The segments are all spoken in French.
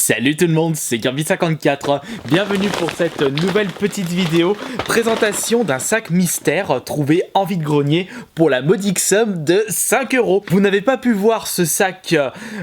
Salut tout le monde, c'est Kirby54. Bienvenue pour cette nouvelle petite vidéo présentation d'un sac mystère trouvé en vide-grenier pour la modique somme de 5 €. Vous n'avez pas pu voir ce sac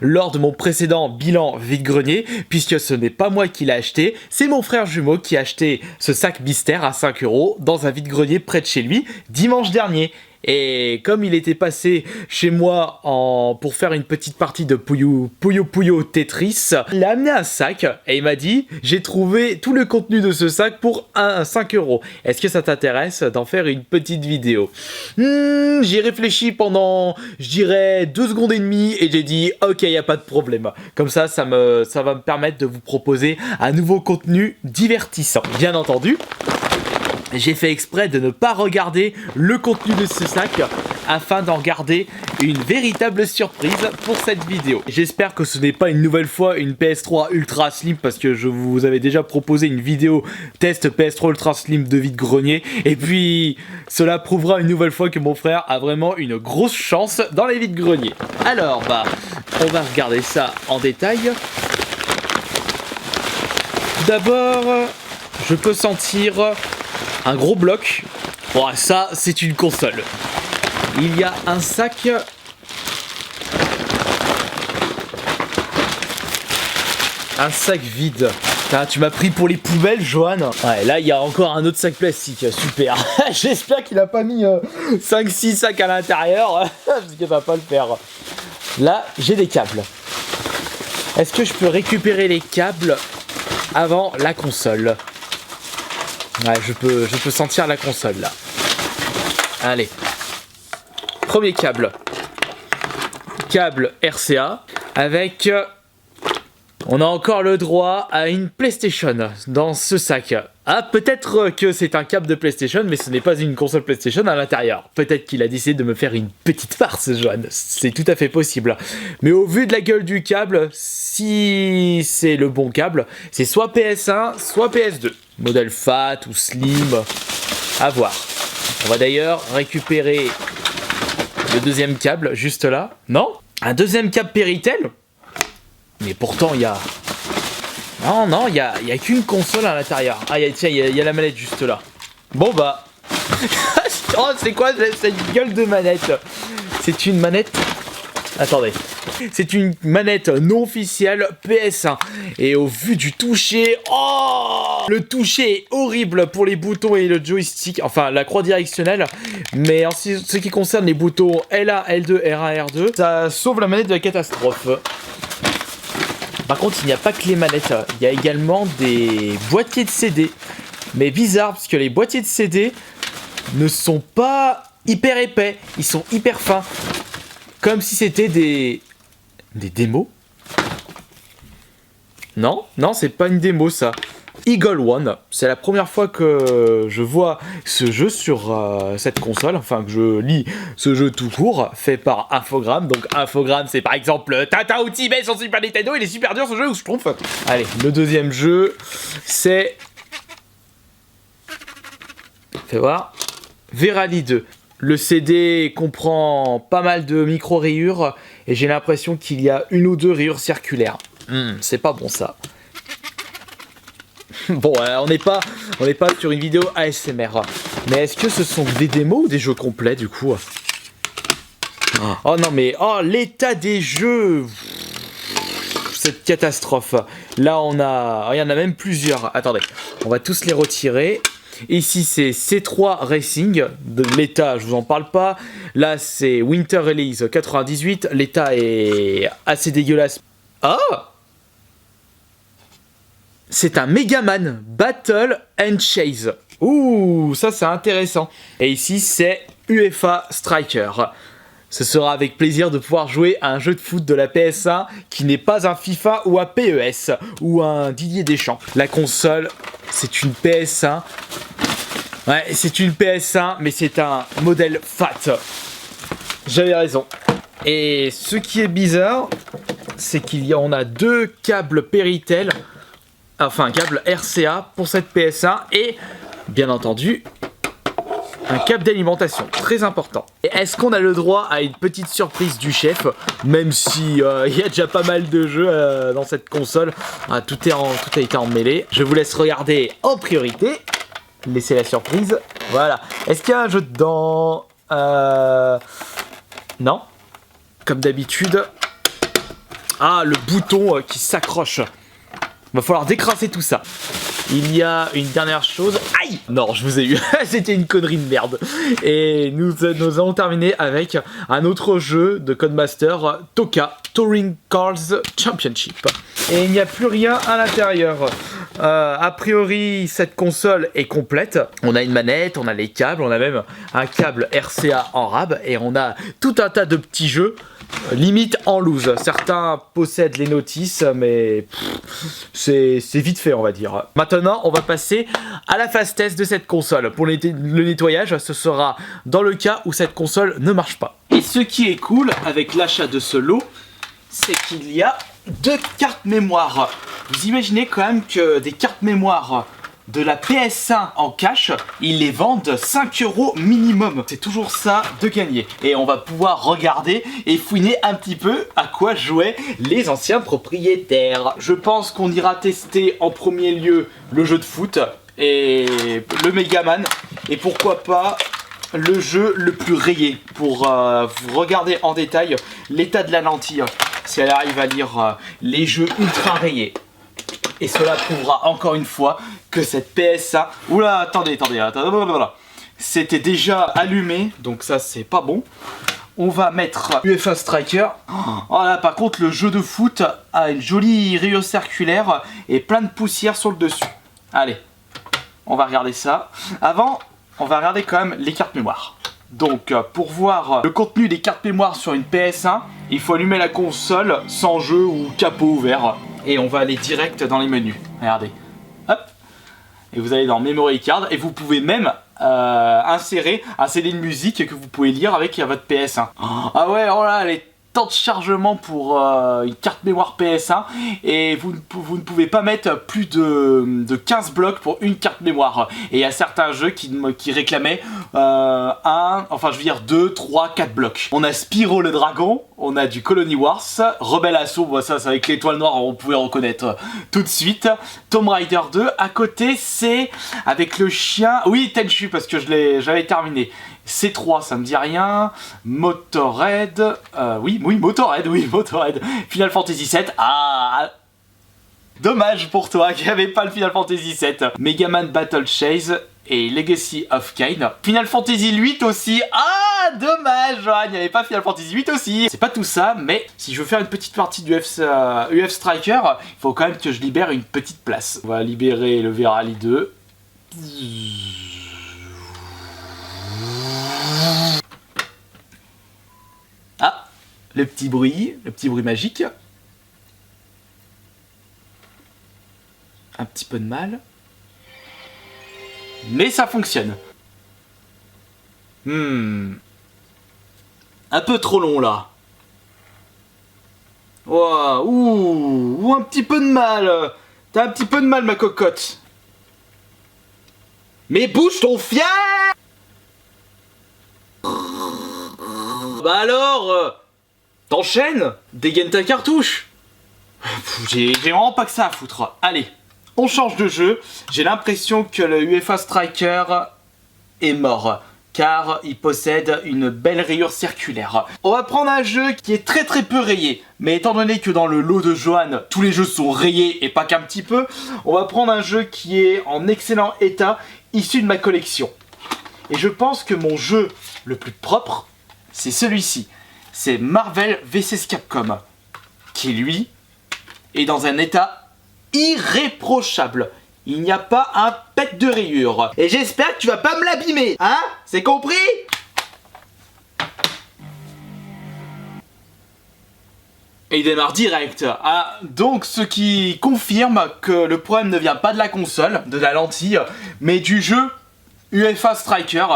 lors de mon précédent bilan vide-grenier puisque ce n'est pas moi qui l'ai acheté, c'est mon frère jumeau qui a acheté ce sac mystère à 5 € dans un vide-grenier près de chez lui dimanche dernier. Et comme il était passé chez moi pour faire une petite partie de Puyo Tetris, il a amené un sac et il m'a dit « J'ai trouvé tout le contenu de ce sac pour 5 €. Est-ce que ça t'intéresse d'en faire une petite vidéo ?» J'y réfléchi pendant, je dirais, 2 secondes et demie et j'ai dit « Ok, y a pas de problème. » Comme ça va me permettre de vous proposer un nouveau contenu divertissant. Bien entendu, j'ai fait exprès de ne pas regarder le contenu de ce sac afin d'en garder une véritable surprise pour cette vidéo. J'espère que ce n'est pas une nouvelle fois une PS3 Ultra Slim parce que je vous avais déjà proposé une vidéo test PS3 Ultra Slim de vide-grenier et puis cela prouvera une nouvelle fois que mon frère a vraiment une grosse chance dans les vides-greniers. Alors on va regarder ça en détail. D'abord, je peux sentir un gros bloc. Bon, ça, c'est une console. Il y a un sac. Un sac vide. Putain, tu m'as pris pour les poubelles, Johan. Ouais, là, il y a encore un autre sac plastique. Super. J'espère qu'il a pas mis 5-6 sacs à l'intérieur. Parce que ça va pas le faire. Là, j'ai des câbles. Est-ce que je peux récupérer les câbles avant la console ? Ouais, je peux sentir la console là. Allez. Premier câble. Câble RCA. Avec... on a encore le droit à une PlayStation dans ce sac. Ah, peut-être que c'est un câble de PlayStation, mais ce n'est pas une console PlayStation à l'intérieur. Peut-être qu'il a décidé de me faire une petite farce, Johan. C'est tout à fait possible. Mais au vu de la gueule du câble, si c'est le bon câble, c'est soit PS1, soit PS2. Modèle fat ou slim, à voir. On va d'ailleurs récupérer le deuxième câble juste là. Non ? Un deuxième câble Péritel ? Mais pourtant il y a... Non, il y a qu'une console à l'intérieur. Ah, tiens, il y a la manette juste là. Bon bah... oh, c'est quoi cette gueule de manette ? C'est une manette... Attendez. C'est une manette non officielle PS1. Et au vu du toucher... Oh ! Le toucher est horrible pour les boutons et le joystick. Enfin, la croix directionnelle. Mais en ce qui concerne les boutons L1, L2, R1, R2, ça sauve la manette de la catastrophe. Par contre, il n'y a pas que les manettes. Il y a également des boîtiers de CD. Mais bizarre, parce que les boîtiers de CD ne sont pas hyper épais. Ils sont hyper fins. Comme si c'était des démos. Non, c'est pas une démo ça. Eagle One, c'est la première fois que je vois ce jeu sur cette console, enfin que je lis ce jeu tout court, fait par Infogrames. Donc Infogrames, c'est par exemple Tintin ou Tibet sur Super Nintendo, il est super dur ce jeu, ou je trompe. Allez, le deuxième jeu, c'est... Fais voir. Verali 2. Le CD comprend pas mal de micro-rayures et j'ai l'impression qu'il y a une ou deux rayures circulaires. C'est pas bon ça. Bon, on n'est pas sur une vidéo ASMR. Mais est-ce que ce sont des démos ou des jeux complets du coup ? Oh non mais, oh l'état des jeux. Cette catastrophe. Là il y en a même plusieurs. Attendez, on va tous les retirer. Ici c'est C3 Racing, de l'état je vous en parle pas. Là c'est Winter Release 98, l'état est assez dégueulasse. Ah, c'est un Megaman Battle and Chase. Ouh, ça c'est intéressant. Et ici c'est UEFA Striker. Ce sera avec plaisir de pouvoir jouer à un jeu de foot de la PS1 qui n'est pas un FIFA ou un PES ou un Didier Deschamps. La console, c'est une PS1. Ouais, c'est une PS1, mais c'est un modèle fat. J'avais raison. Et ce qui est bizarre, c'est qu'on a deux câbles Péritel, enfin un câble RCA pour cette PS1 et, bien entendu, un câble d'alimentation, très important. Et est-ce qu'on a le droit à une petite surprise du chef, même si il y a déjà pas mal de jeux dans cette console, tout a été emmêlé. Je vous laisse regarder en priorité, laissez la surprise, voilà. Est-ce qu'il y a un jeu dedans? Non, comme d'habitude. Ah, le bouton qui s'accroche. Va falloir décrasser tout ça. Il y a une dernière chose. Aïe! Non, je vous ai eu. C'était une connerie de merde. Et nous allons terminer avec un autre jeu de Codemaster, TOCA, Touring Cars Championship. Et il n'y a plus rien à l'intérieur. A priori, cette console est complète. On a une manette, on a les câbles, on a même un câble RCA en rab. Et on a tout un tas de petits jeux. Limite en loose. Certains possèdent les notices, mais c'est vite fait, on va dire. Maintenant, on va passer à la phase test de cette console. Pour le nettoyage, ce sera dans le cas où cette console ne marche pas. Et ce qui est cool avec l'achat de ce lot, c'est qu'il y a 2 cartes mémoire. Vous imaginez quand même que des cartes mémoire de la PS1 en cash, ils les vendent 5 € minimum. C'est toujours ça de gagner. Et on va pouvoir regarder et fouiner un petit peu à quoi jouaient les anciens propriétaires. Je pense qu'on ira tester en premier lieu le jeu de foot et le Megaman. Et pourquoi pas le jeu le plus rayé pour regarder en détail l'état de la lentille. Si elle arrive à lire les jeux ultra rayés. Et cela prouvera encore une fois que cette PS1... Oula, attendez. C'était déjà allumé, donc ça c'est pas bon. On va mettre UEFA Striker. Oh là, par contre, le jeu de foot a une jolie rayure circulaire et plein de poussière sur le dessus. Allez, on va regarder ça. Avant, on va regarder quand même les cartes mémoire. Donc, pour voir le contenu des cartes mémoire sur une PS1, il faut allumer la console sans jeu ou capot ouvert. Et on va aller direct dans les menus. Regardez. Hop. Et vous allez dans Memory Card. Et vous pouvez même insérer un CD de musique que vous pouvez lire avec votre PS1. Ah ouais, oh là, les temps de chargement pour une carte mémoire PS1. Et vous ne pouvez pas mettre plus de 15 blocs pour une carte mémoire. Et il y a certains jeux qui réclamaient 2, 3, 4 blocs. On a Spyro le dragon, on a du Colony Wars, Rebel Assault, bon, ça c'est avec l'étoile noire, on pouvait reconnaître tout de suite. Tomb Raider 2, à côté c'est avec le chien, oui Tenchu parce que j'avais terminé. C3, ça me dit rien. Motorhead, Motorhead. Final Fantasy 7, dommage pour toi qu'il n'y avait pas le Final Fantasy 7. Megaman Battle Chase et Legacy of Kain. Final Fantasy 8 aussi. Ah, dommage, il n'y avait pas Final Fantasy 8 aussi. C'est pas tout ça, mais si je veux faire une petite partie du UF Striker, il faut quand même que je libère une petite place. On va libérer le Verali 2. Ah, le petit bruit magique. Un petit peu de mal. Mais ça fonctionne. Un peu trop long là. Wow, ouh, un petit peu de mal. T'as un petit peu de mal ma cocotte. Mais bouge ton fier. Bah alors, t'enchaînes, dégaine ta cartouche. J'ai vraiment pas que ça à foutre. Allez, on change de jeu. J'ai l'impression que le UEFA Striker est mort, car il possède une belle rayure circulaire. On va prendre un jeu qui est très peu rayé, mais étant donné que dans le lot de Johan, tous les jeux sont rayés et pas qu'un petit peu, on va prendre un jeu qui est en excellent état, issu de ma collection. Et je pense que mon jeu le plus propre, c'est celui-ci. C'est Marvel vs Capcom, qui lui est dans un état irréprochable. Il n'y a pas un pet de rayure. Et j'espère que tu vas pas me l'abîmer, hein? C'est compris? Et il démarre direct. Ah, donc ce qui confirme que le problème ne vient pas de la console, de la lentille, mais du jeu UEFA Striker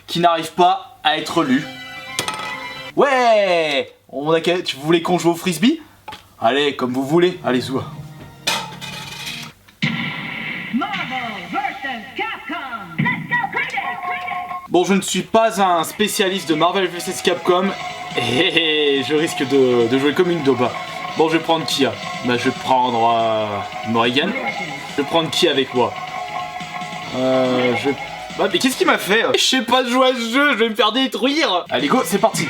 qui n'arrive pas à être lu. Ouais, tu voulais qu'on joue au frisbee? Allez, comme vous voulez, allez zou. Marvel vs Capcom. Let's go crazy. Bon, je ne suis pas un spécialiste de Marvel vs Capcom et je risque de jouer comme une daube. Bon, je vais prendre qui? Bah, je vais prendre Morrigan. Je vais prendre qui avec moi? Bah, mais qu'est-ce qu'il m'a fait? Je sais pas de jouer à ce jeu, je vais me faire détruire. Allez, go, c'est parti.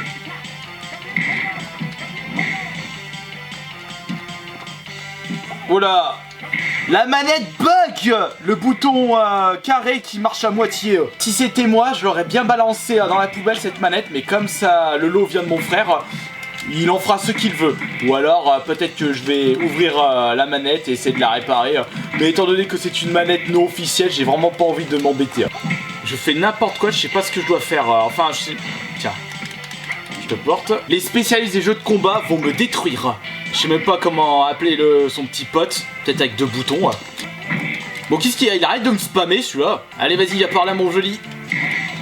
Oula, la manette bug. Le bouton carré qui marche à moitié. Si c'était moi, je l'aurais bien balancé dans la poubelle cette manette, mais comme ça, le lot vient de mon frère, il en fera ce qu'il veut. Ou alors, peut-être que je vais ouvrir la manette et essayer de la réparer. Mais étant donné que c'est une manette non officielle, j'ai vraiment pas envie de m'embêter. Je fais n'importe quoi, je sais pas ce que je dois faire. Enfin, je sais... Tiens. Je te porte. Les spécialistes des jeux de combat vont me détruire. Je sais même pas comment appeler son petit pote. Peut-être avec 2 boutons. Bon, qu'est-ce qu'il y a? Il arrête de me spammer, celui-là. Allez, vas-y, viens par là, mon joli.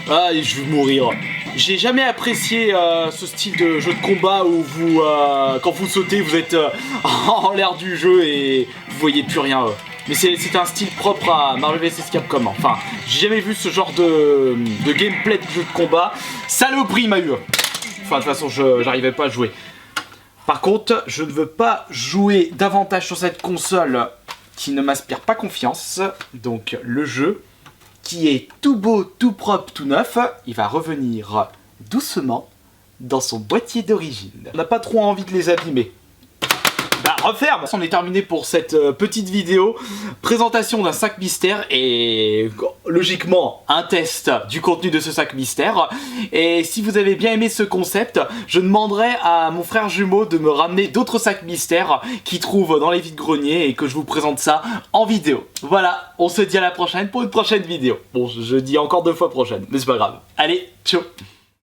Ah, je vais mourir. J'ai jamais apprécié ce style de jeu de combat où vous, quand vous sautez, vous êtes en l'air du jeu et vous voyez plus rien. Mais c'est un style propre à Marvel vs Capcom. Enfin, j'ai jamais vu ce genre de gameplay de jeu de combat. Saloperie, il m'a eu. Enfin, de toute façon, j'arrivais pas à jouer. Par contre, je ne veux pas jouer davantage sur cette console qui ne m'inspire pas confiance. Donc, le jeu, qui est tout beau, tout propre, tout neuf, il va revenir doucement dans son boîtier d'origine. On n'a pas trop envie de les abîmer. Bah, referme. On est terminé pour cette petite vidéo. Présentation d'un sac mystère et logiquement un test du contenu de ce sac mystère. Et si vous avez bien aimé ce concept, je demanderai à mon frère jumeau de me ramener d'autres sacs mystères qu'il trouve dans les vides-greniers et que je vous présente ça en vidéo. Voilà, on se dit à la prochaine pour une prochaine vidéo. Bon, je dis encore 2 fois prochaine, mais c'est pas grave. Allez, ciao.